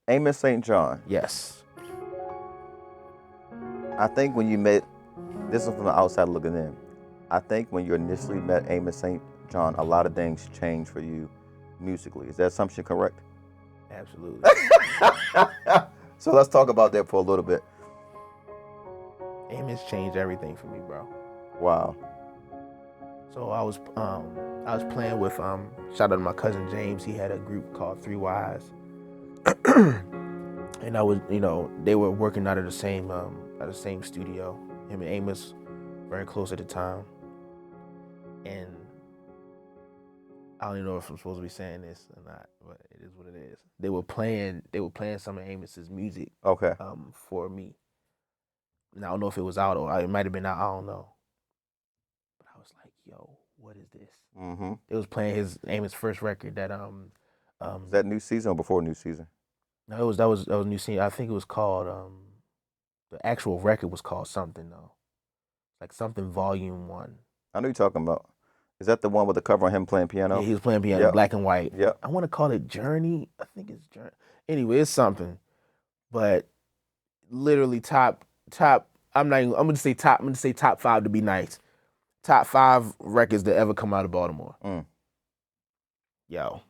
Amos Saint Jean. Yes. I think when you met, this is from the outside looking in. I think when you initially met Amos Saint John, a lot of things changed for you musically. Is that assumption correct? Absolutely. So let's talk about that for a little bit. Amos changed everything for me, bro. Wow. So I was playing with shout out to my cousin James. He had a group called Three Wise, and I was they were working out of the same studio. Him and Amos very close at the time, and I don't even know if I'm supposed to be saying this or not, but it is what it is. They were playing some of Amos's music. Okay. For me. And I don't know if it was out or it might have been out. I don't know. But I was like, yo, what is this? Mm-hmm. It was playing Amos' first record that Is that New Season or before New Season? No, that was New Season. I think it was called the actual record was called something though. Like something Volume 1. I know you're talking about. Is that the one with the cover on him playing piano? Yeah, he was playing piano, Yep. black and white. Yeah. I want to call it Journey. I think it's Journey. Anyway, it's something. But literally top. I'm gonna say top 5 to be nice. Top 5 records that ever come out of Baltimore. Yo.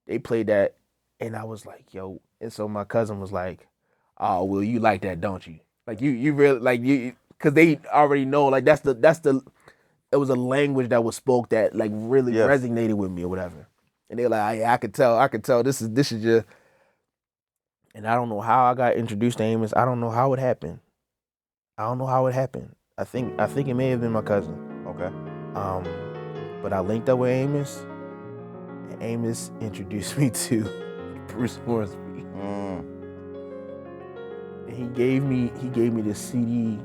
They played that, and I was like, yo. And so my cousin was like, oh, well, you like that, don't you? Like you really like you, because they already know like that's the. It was a language that was spoke that like really resonated with me or whatever. And they're like, I could tell this is your. And I don't know how I got introduced to Amos. I don't know how it happened. I think it may have been my cousin. Okay. But I linked up with Amos, and Amos introduced me to Bruce Hornsby. And he gave me this CD.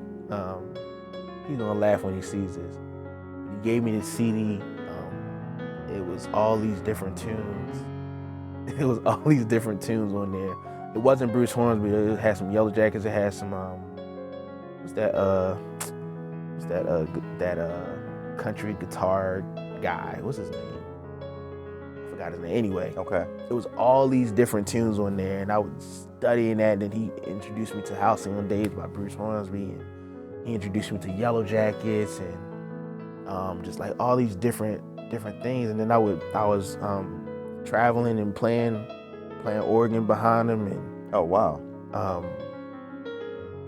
He's gonna laugh when he sees this. He gave me this CD. It was all these different tunes. It was all these different tunes on there. It wasn't Bruce Hornsby. It had some Yellow Jackets. It had some that country guitar guy. What's his name? I forgot his name. Anyway. Okay. It was all these different tunes on there, and I was studying that. And then he introduced me to Halcyon on Days by Bruce Hornsby, and he introduced me to Yellow Jackets, and just like all these different things. And then I was traveling and playing organ behind him, and oh wow.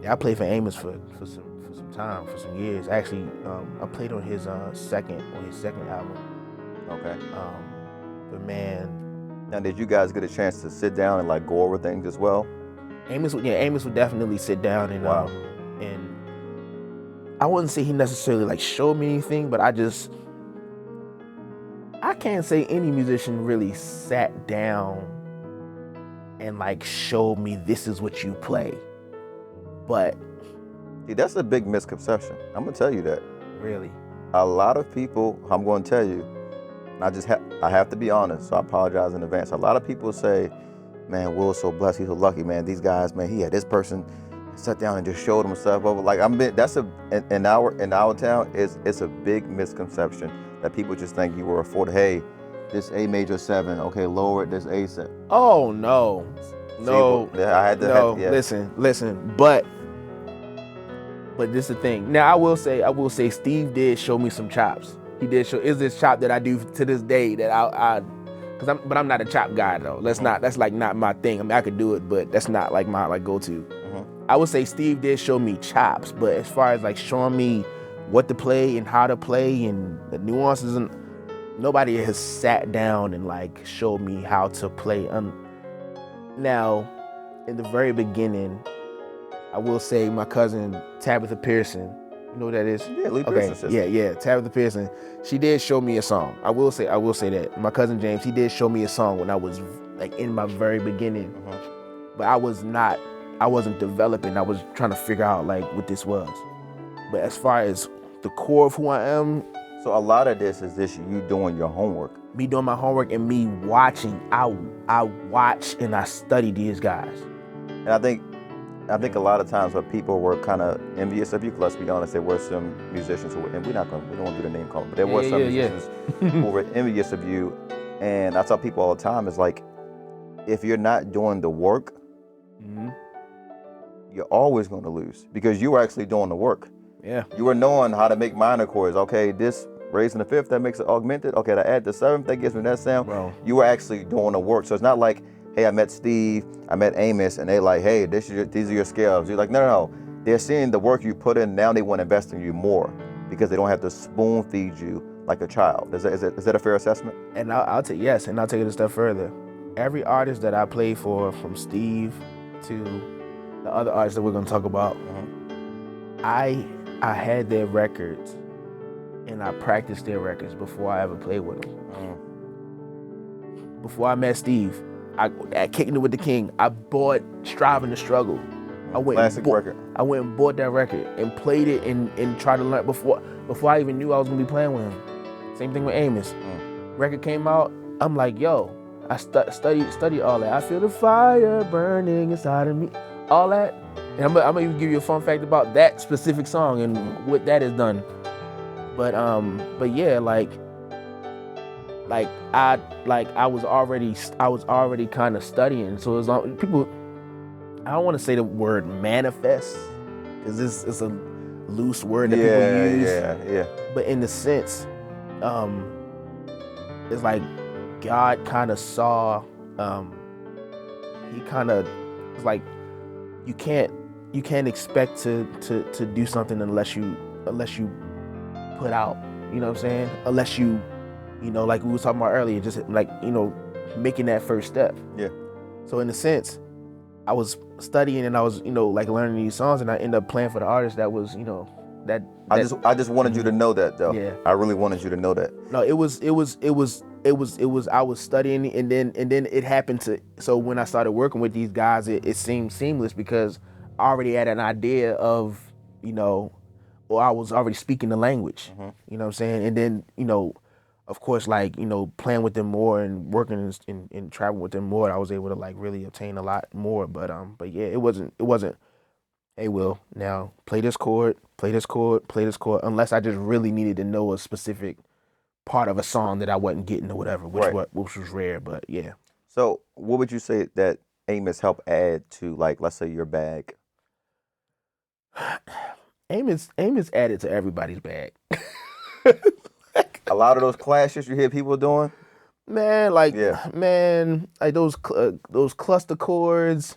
I played for Amos for some time, for some years. Actually, I played on his second album. Okay. But man. Now, did you guys get a chance to sit down and like go over things as well? Amos would definitely sit down and wow. And I wouldn't say he necessarily like showed me anything, but I can't say any musician really sat down and like showed me this is what you play. But see, that's a big misconception. I'm gonna tell you that. Really? A lot of people, I'm gonna tell you, and I have to be honest, so I apologize in advance. A lot of people say, man, Will's so blessed, he's so lucky, man. These guys, man, he had this person sat down and just showed himself over. Like in our town, it's a big misconception that people just think you were afforded, hey, this A major 7, okay, lower it, this A 7. Oh no. No. See, I had to listen, but this is the thing. Now I will say Steve did show me some chops. He did show is this chop that I do to this day that but I'm not a chop guy though. That's like not my thing. I mean I could do it, but that's not like my like go-to. Mm-hmm. I would say Steve did show me chops, but as far as like showing me what to play and how to play and the nuances, and nobody has sat down and like showed me how to play. Now, in the very beginning, I will say my cousin Tabitha Pearson. You know what that is? Yeah, Lee Pearson's sister. Yeah, Tabitha Pearson. She did show me a song. I will say that. My cousin James, he did show me a song when I was like in my very beginning. Mm-hmm. But I wasn't developing. I was trying to figure out like what this was. But as far as the core of who I am. So a lot of this is this you doing your homework. Me doing my homework and me watching. I watch and I study these guys. And I think a lot of times when people were kind of envious of you, 'cause let's be honest, there were some musicians who were, and we don't want to do the name calling, but there were some musicians who were envious of you. And I tell people all the time, is like, if you're not doing the work, Mm-hmm. you're always going to lose because you were actually doing the work. Yeah. You were knowing how to make minor chords. Okay, this raising the fifth, that makes it augmented. Okay, to add the seventh, that gives me that sound. Bro. You were actually doing the work. So it's not like, hey, I met Steve, I met Amos, and they like, hey, these are your scales. You're like, no. They're seeing the work you put in. Now they want to invest in you more because they don't have to spoon feed you like a child. Is that a fair assessment? And I'll take it a step further. Every artist that I played for, from Steve to the other artists that we're gonna talk about, I had their records and I practiced their records before I ever played with them. Before I met Steve, at Kicking It With the King, I bought Striving to Struggle. Classic record. I went and bought that record and played it and tried to learn before I even knew I was gonna be playing with him. Same thing with Amos. Record came out, I'm like, yo, I studied all that. I feel the fire burning inside of me, all that. And I'm gonna even give you a fun fact about that specific song and what that has done. But yeah, I was already kind of studying. So it was people. I don't want to say the word manifest because it's a loose word that people use. Yeah. But in the sense, it's like God kind of saw. He kind of it's like you can't expect to do something unless you put out. You know what I'm saying? Unless you like we were talking about earlier, just like making that first step. Yeah. So in a sense, I was studying and I was like learning these songs, and I ended up playing for the artist that was that. I just wanted you to know that though. Yeah. I really wanted you to know that. No, it was I was studying and then it happened to, so when I started working with these guys, it seemed seamless because I already had an idea of or I was already speaking the language. You know what I'm saying? And then of course, like, playing with them more and working and traveling with them more, I was able to like really obtain a lot more. But yeah, it wasn't, hey, Will, now play this chord, unless I just really needed to know a specific part of a song that I wasn't getting or whatever, which was rare, but yeah. So what would you say that Amos helped add to, like, let's say your bag? Amos added to everybody's bag. A lot of those clashes you hear people doing? Man, like those cluster chords,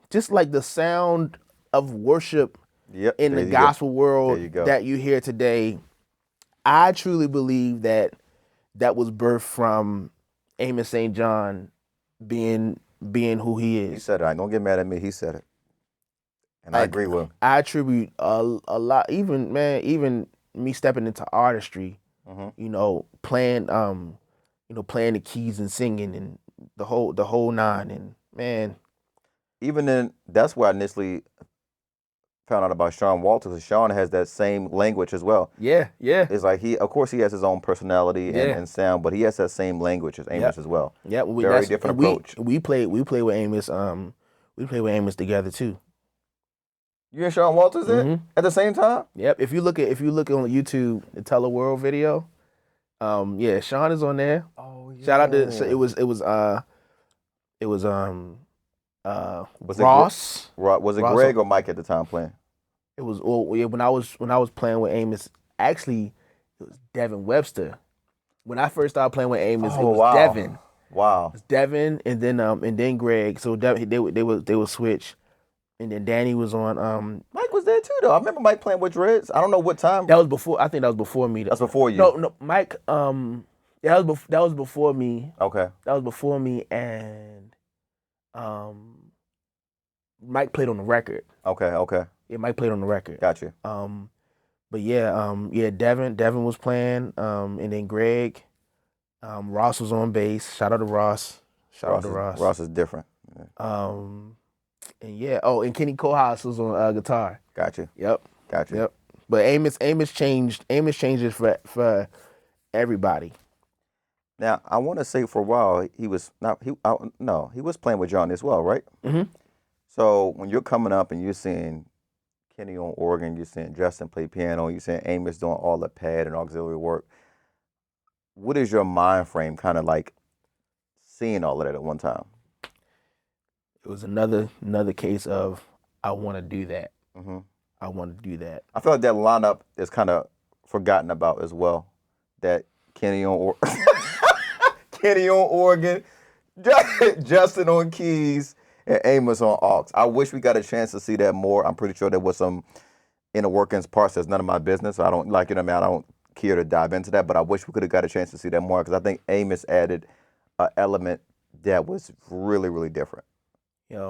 just like the sound of worship in the gospel world that you hear today. I truly believe that was birthed from Amos Saint Jean being who he is. He said it. I ain't gonna get mad at me. He said it, and I agree with him. I attribute a lot, even me stepping into artistry, playing playing the keys and singing and the whole nine, and man. Even then, that's where I initially found out about Sean Walters. And Sean has that same language as well. Yeah. It's like of course he has his own personality and sound, but he has that same language as Amos as well. Yeah, very different approach. We play with Amos. We play with Amos together too. You and Sean Walters at the same time? Yep. If you look on YouTube, the Tell a World video, Sean is on there. Oh yeah. Shout out to it was Ross. Was it Ross Greg or Mike at the time playing? It was when I was playing with Amos. Actually, it was Devin Webster. When I first started playing with Amos, it was Devin. Wow. It was Devin and then Greg. So they would switch. And then Danny was on. Mike was there too, though. I remember Mike playing with Dreads. I don't know what time. That was before. I think that was before me. That's before you. No, Mike. That was before me. Okay. That was before me, and Mike played on the record. Okay. Yeah, Mike played on the record. Gotcha. But Devin was playing. And then Greg, Ross was on bass. Shout out to Ross. Ross is different. Yeah. And and Kenny Kohlhaas was on guitar. Gotcha. Yep. Gotcha. Yep. But Amos changed it for everybody. Now I want to say for a while he was playing with John as well, right? Mm-hmm. So when you're coming up and you're seeing Kenny on organ, you're seeing Justin play piano, you're seeing Amos doing all the pad and auxiliary work, what is your mind frame kind of like seeing all of that at one time. It was another case of I want to do that. Hmm. I want to do that. I feel like that lineup is kind of forgotten about as well. That Kenny on Kenny on organ, Justin on keys, and Amos on aux. I wish we got a chance to see that more. I'm pretty sure there was some inner workings parts that's none of my business. I don't like it. I mean, I don't care to dive into that, but I wish we could have got a chance to see that more because I think Amos added an element that was really, really different.